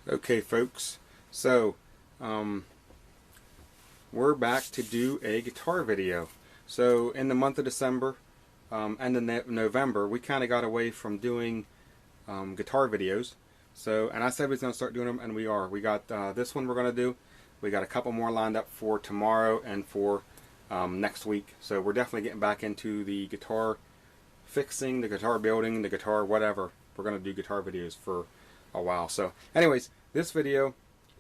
Okay, folks, so we're back to do a guitar video. So in the month of December and in November, we kind of got away from doing guitar videos. So, and I said we was going to start doing them, and we are. We got this one we're going to do. We got a couple more lined up for tomorrow and for next week. So we're definitely getting back into the guitar fixing, the guitar building, the guitar whatever. We're going to do guitar videos for a while. So anyways, this video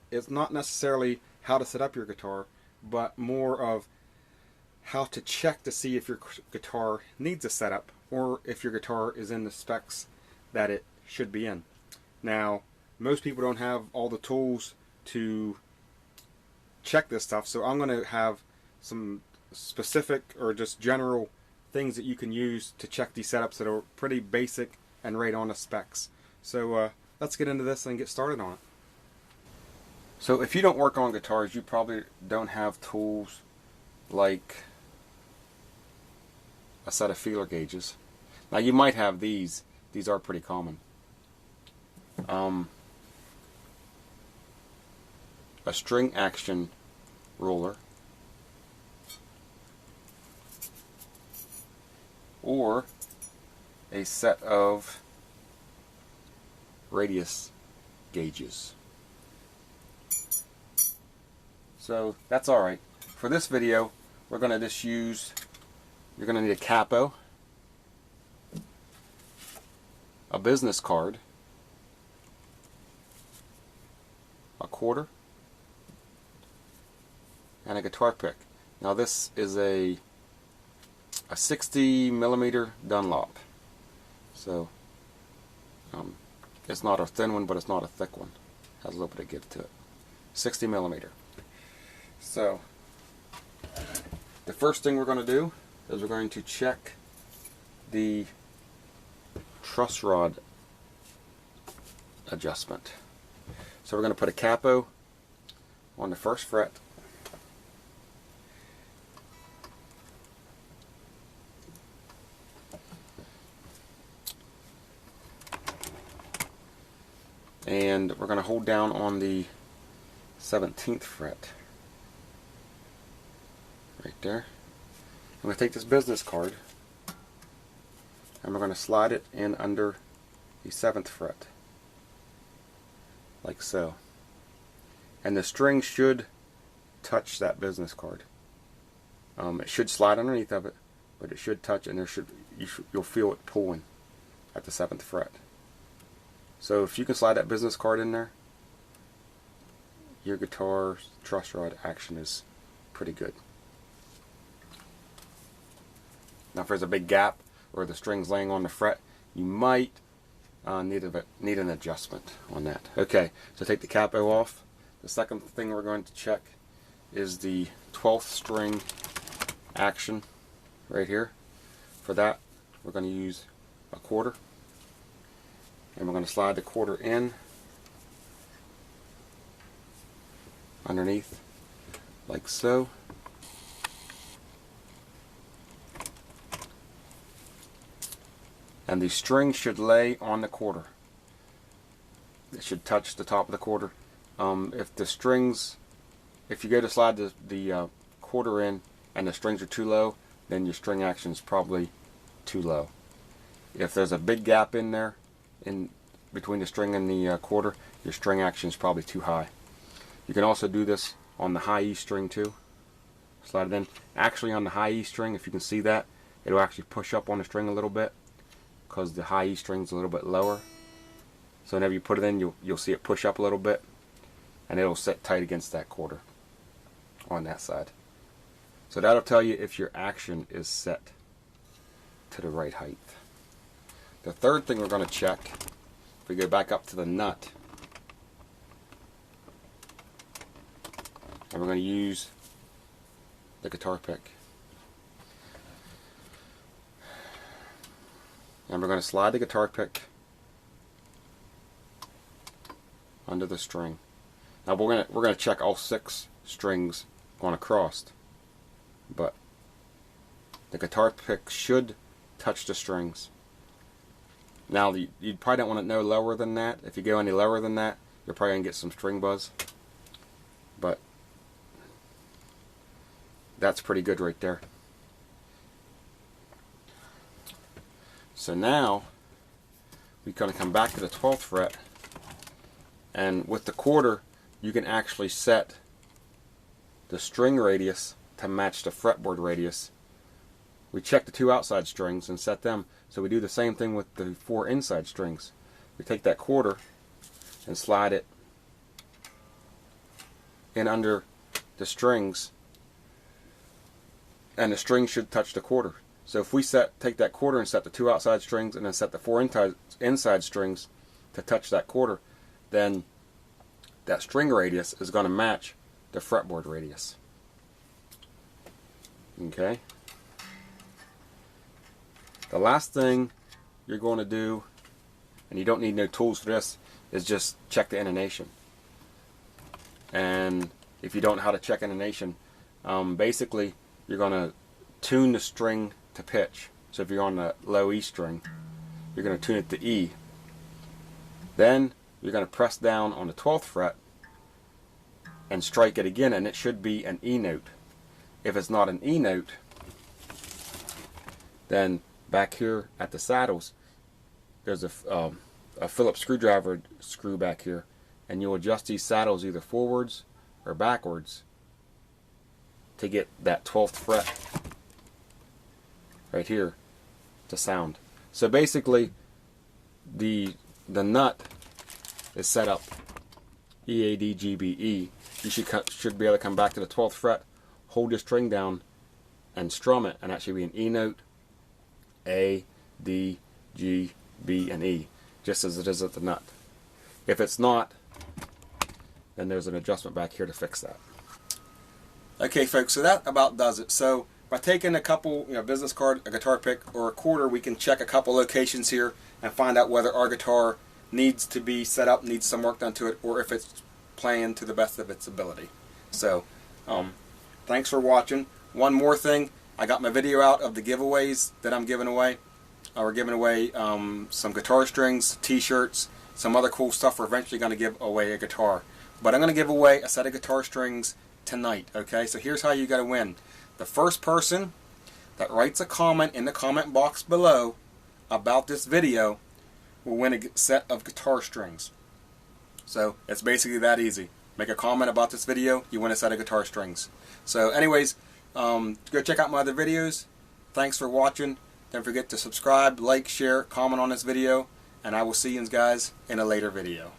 is not necessarily how to set up your guitar, but more of how to check to see if your guitar needs a setup or if your guitar is in the specs that it should be in. Now, most people don't have all the tools to check this stuff, so I'm going to have some specific or just general things that you can use to check these setups that are pretty basic and right on the specs. So let's get into this and get started on it. So if you don't work on guitars, you probably don't have tools like a set of feeler gauges. Now you might have these. These are pretty common. A string action ruler, or a set of radius gauges. So that's alright. For this video, we're going to just use, you're going to need a capo, a business card, a quarter, and a guitar pick. Now this is a 60mm Dunlop. So it's not a thin one, but it's not a thick one. Has a little bit of give to it. 60mm. So the first thing we're going to do is we're going to check the truss rod adjustment. So we're going to put a capo on the first fret, and we're going to hold down on the 17th fret right there. I'm going to take this business card and we're going to slide it in under the 7th fret like so, and the string should touch that business card. It should slide underneath of it, but it should touch, and you'll feel it pulling at the 7th fret. So if you can slide that business card in there, your guitar's truss rod action is pretty good. Now if there's a big gap or the string's laying on the fret, you might need an adjustment on that. Okay, so take the capo off. The second thing we're going to check is the 12th string action right here. For that, we're going to use a quarter, and we're going to slide the quarter in underneath like so. And the string should lay on the quarter. It should touch the top of the quarter. If you go to slide the quarter in and the strings are too low, then your string action is probably too low. If there's a big gap in there, in between the string and the quarter, your string action is probably too high. You can also do this on the high E string too. Slide it in. Actually, on the high E string, if you can see that, it'll actually push up on the string a little bit, because the high E string's a little bit lower. So whenever you put it in, you'll see it push up a little bit, and it'll sit tight against that quarter on that side. So that'll tell you if your action is set to the right height. The third thing we're going to check, if we go back up to the nut, and we're going to use the guitar pick. And we're going to slide the guitar pick under the string. Now we're going to check all 6 strings going across, but the guitar pick should touch the strings. Now you probably don't want it no lower than that. If you go any lower than that, you're probably going to get some string buzz. But that's pretty good right there. So now we're going to come back to the 12th fret, and with the quarter you can actually set the string radius to match the fretboard radius. We check the 2 outside strings and set them, so we do the same thing with the 4 inside strings. We take that quarter and slide it in under the strings, and the string should touch the quarter. So if we take that quarter and set the 2 outside strings and then set the 4 inside strings to touch that quarter, then that string radius is going to match the fretboard radius. Okay. The last thing you're going to do, and you don't need no tools for this, is just check the intonation. And if you don't know how to check intonation, basically you're going to tune the string to pitch. So if you're on the low E string, you're going to tune it to E. Then you're going to press down on the 12th fret and strike it again, and it should be an E note. If it's not an E note, then back here at the saddles, there's a Phillips screwdriver screw back here, and you'll adjust these saddles either forwards or backwards to get that 12th fret right here to sound. So basically the nut is set up E, A, D, G, B, E. You should be able to come back to the 12th fret, hold your string down and strum it, and that should be an E note, A, D, G, B, and E, just as it is at the nut. If it's not, then there's an adjustment back here to fix that. Okay folks, so that about does it. So by taking a couple, business card, a guitar pick, or a quarter, we can check a couple locations here and find out whether our guitar needs to be set up, needs some work done to it, or if it's playing to the best of its ability. So thanks for watching. One more thing, I got my video out of the giveaways that I'm giving away. We're giving away some guitar strings, t-shirts, some other cool stuff. We're eventually going to give away a guitar. But I'm going to give away a set of guitar strings tonight, okay? So here's how you got to win. The first person that writes a comment in the comment box below about this video will win a set of guitar strings. So it's basically that easy. Make a comment about this video, you win a set of guitar strings. So anyways, go check out my other videos. Thanks for watching. Don't forget to subscribe, like, share, comment on this video, and I will see you guys in a later video.